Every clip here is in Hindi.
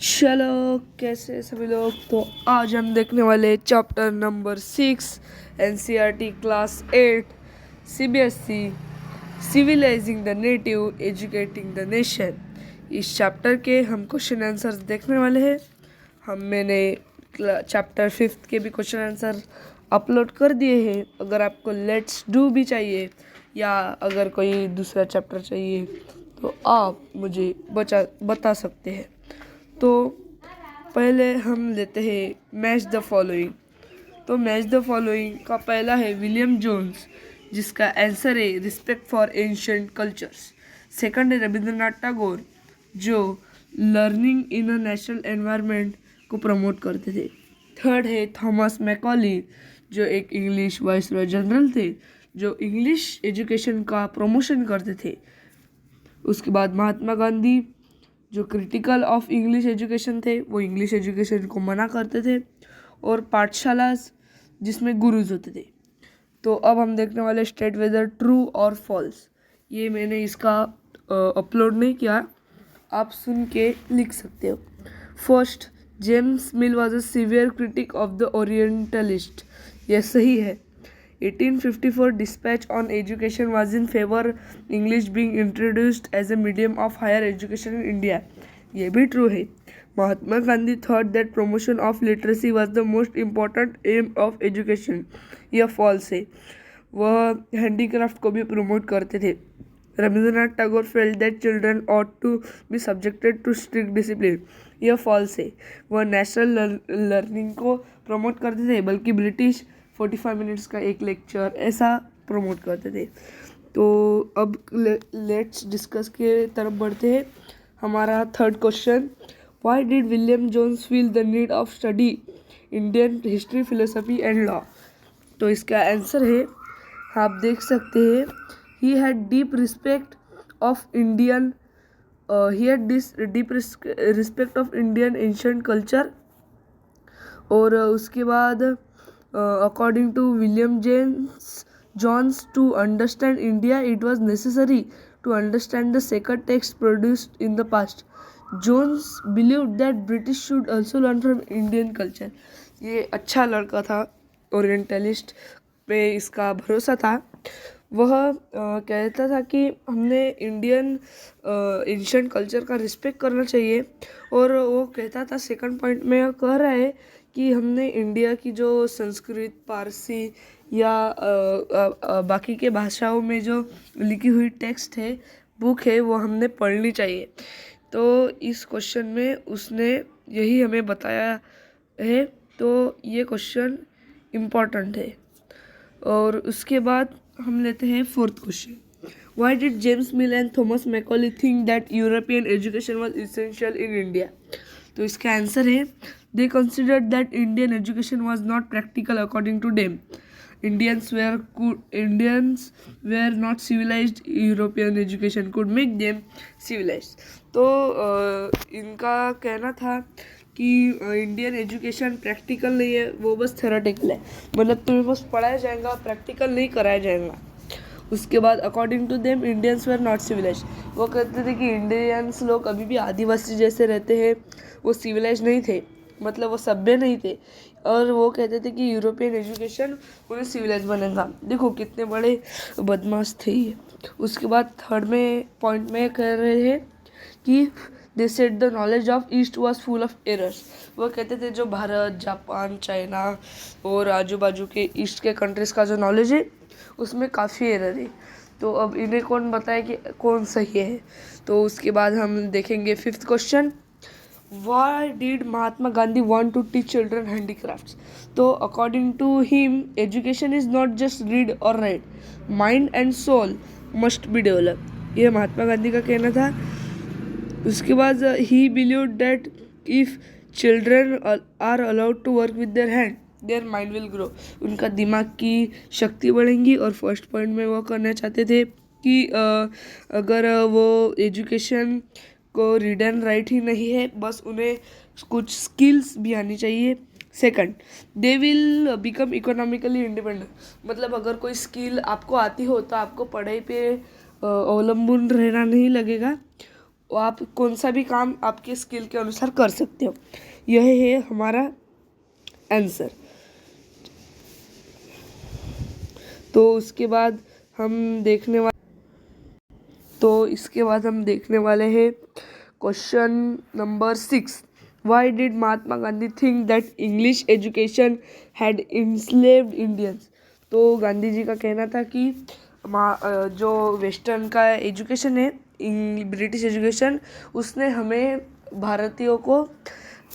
चलो, कैसे सभी लोग। तो आज हम देखने वाले chapter number 6 NCERT class 8 CBSE civilising the native educating the nation. इस चैप्टर के हम क्वेश्चन आंसर्स देखने वाले हैं। मैंने चैप्टर 5 के भी क्वेश्चन आंसर अपलोड कर दिए हैं। अगर आपको लेट्स डू भी चाहिए या अगर कोई दूसरा चैप्टर चाहिए तो आप मुझे बता सकते हैं। तो पहले हम लेते हैं मैच द फॉलोइंग। तो मैच द फॉलोइंग का पहला है विलियम जोन्स, जिसका आंसर है respect for ancient cultures. Second है रविंद्रनाथ टैगोर, जो learning in a natural environment को प्रमोट करते थे। थर्ड है थॉमस मैकॉली, जो एक इंग्लिश वाइसरॉय जनरल थे, जो इंग्लिश एजुकेशन का प्रमोशन करते थे। उसके बाद महात्मा गांधी, जो क्रिटिकल ऑफ इंग्लिश एजुकेशन थे, वो इंग्लिश एजुकेशन को मना करते थे। और पाठशाला जिसमें गुरुज होते थे। तो अब हम देखने वाले स्टेट वेदर ट्रू और फॉल्स। ये मैंने इसका अपलोड नहीं किया, आप सुन के लिख सकते हो। First, James mill was a severe critic of the orientalist. यह सही है। 1854 dispatch on education was in favor English being introduced as a medium of higher education in India. ये भी ट्रू है। Mahatma Gandhi thought that promotion of literacy was the most important aim of education. यह फॉल्स है। वह हैंडीक्राफ्ट को भी प्रमोट करते थे। Rabindranath Tagore felt that children ought to be subjected to strict discipline. यह फॉल्स है। वह नेशनल लर्निंग को प्रमोट करते थे, बल्कि ब्रिटिश 45 मिनट्स का एक लेक्चर ऐसा प्रमोट करते थे। तो अब लेट्स डिस्कस के तरफ बढ़ते हैं। हमारा third question, why did William Jones feel the need of study Indian history, philosophy and law. तो इसका आंसर है, आप देख सकते हैं, he had deep respect of Indian ancient culture. और उसके बाद according to William Jones, to understand India, it was necessary to understand the sacred texts produced in the past. Jones believed that British should also learn from Indian culture. ये अच्छा लड़का था, ओरिएंटलिस्ट पे इसका भरोसा था। वह कहता था कि हमने इंडियन एंशिएंट कल्चर का रिस्पेक्ट करना चाहिए। और वो कहता था, सेकंड पॉइंट में कह रहा है कि हमने इंडिया की जो संस्कृत, पारसी या बाकी के भाषाओं में जो लिखी हुई टेक्स्ट है, बुक है, वो हमने पढ़नी चाहिए। तो इस क्वेश्चन में उसने यही हमें बताया है। तो ये क्वेश्चन इम्पॉर्टेंट है। और उसके बाद हम लेते हैं fourth question, why did James Mill and Thomas Macaulay think that European education was essential in India. तो इसका आंसर है, they considered that Indian education was not practical according to them. Indians were not civilized. European education could make them civilized. तो इनका कहना था कि इंडियन एजुकेशन प्रैक्टिकल नहीं है, वो बस थ्योरेटिकल है। मतलब तुम्हें बस पढ़ाया जाएगा, प्रैक्टिकल नहीं कराया जाएगा। उसके बाद according to them Indians were not civilise. वो कहते थे कि इंडियंस लोग अभी भी आदिवासी जैसे रहते हैं, वो सिविलाइज नहीं थे, मतलब वो सभ्य नहीं थे। और वो कहते थे कि यूरोपियन एजुकेशन उन्हें सिविलाइज बनेगा। देखो कितने बड़े बदमाश थे ये। उसके बाद थर्ड में पॉइंट में कह रहे हैं कि they said the knowledge of east was full of errors. वो कहते थे जो भारत, जापान, चाइना और आजू बाजू के ईस्ट के कंट्रीज़ का जो नॉलेज है, उसमें काफ़ी एरर है। तो अब इन्हें कौन बताए कि कौन सही है। तो उसके बाद हम देखेंगे fifth question, Why did Mahatma Gandhi want to teach children handicrafts? तो according to him, education is not just read or write. Mind and soul must be developed. ये महात्मा गांधी का कहना था। उसके बाद he believed that if children are allowed to work with their hand, their mind will grow. उनका दिमाग की शक्ति बढ़ेंगी। और फर्स्ट पॉइंट में वो करना चाहते थे कि अगर वो एजुकेशन को रीड एंड राइट ही नहीं है, बस उन्हें कुछ स्किल्स भी आनी चाहिए। Second, they will become economically independent. मतलब अगर कोई स्किल आपको आती हो तो आपको पढ़ाई पे अवलंबन रहना नहीं लगेगा। आप कौन सा भी काम आपके स्किल के अनुसार कर सकते हो। यह है हमारा आंसर। तो इसके बाद हम देखने वाले हैं question number 6। Why did Mahatma Gandhi think that English education had enslaved Indians. तो गांधी जी का कहना था कि जो वेस्टर्न का एजुकेशन है, ब्रिटिश एजुकेशन, उसने हमें भारतीयों को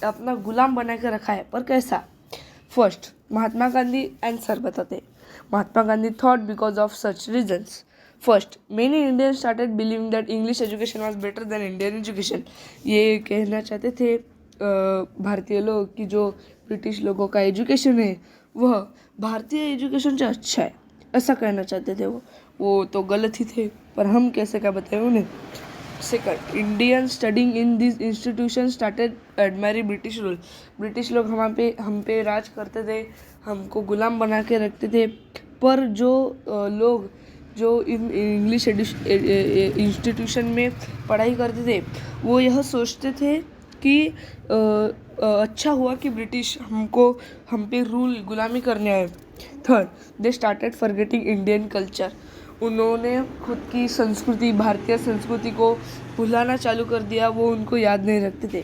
अपना गुलाम बना के रखा है। पर कैसा? फर्स्ट, महात्मा गांधी आंसर बताते। Mahatma Gandhi thought because of such reasons. First, many Indians started believing that English education was better than Indian education. ये कहना चाहते थे भारतीय लोग कि जो ब्रिटिश लोगों का एजुकेशन है वह भारतीय एजुकेशन से अच्छा है, ऐसा कहना चाहते थे। वो तो गलत ही थे, पर हम कैसे क्या बताएं उन्हें। Second, Indian studying in this institution started admiring British rule. British लोग हम पे राज करते थे, हमको गुलाम बना के रखते थे। पर जो लोग जो इन इंग्लिश इंस्टीट्यूशन में पढ़ाई करते थे वो यह सोचते थे कि अच्छा हुआ कि ब्रिटिश हम पे गुलामी करने आए। Third, they started forgetting Indian culture. उन्होंने खुद की संस्कृति, भारतीय संस्कृति को भुलाना चालू कर दिया, वो उनको याद नहीं रखते थे।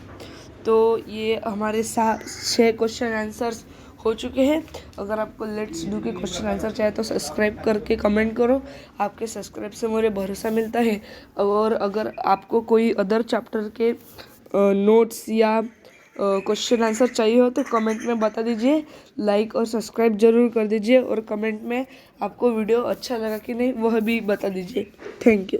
तो ये हमारे 6 क्वेश्चन आंसर्स हो चुके हैं। अगर आपको लेट्स डू के क्वेश्चन आंसर चाहिए तो सब्सक्राइब करके कमेंट करो। आपके सब्सक्राइब से मुझे भरोसा मिलता है। और अगर आपको कोई अदर चैप्टर के नोट्स या क्वेश्चन आंसर चाहिए हो तो कमेंट में बता दीजिए। लाइक और सब्सक्राइब जरूर कर दीजिए और कमेंट में आपको वीडियो अच्छा लगा कि नहीं वह भी बता दीजिए। Thank you.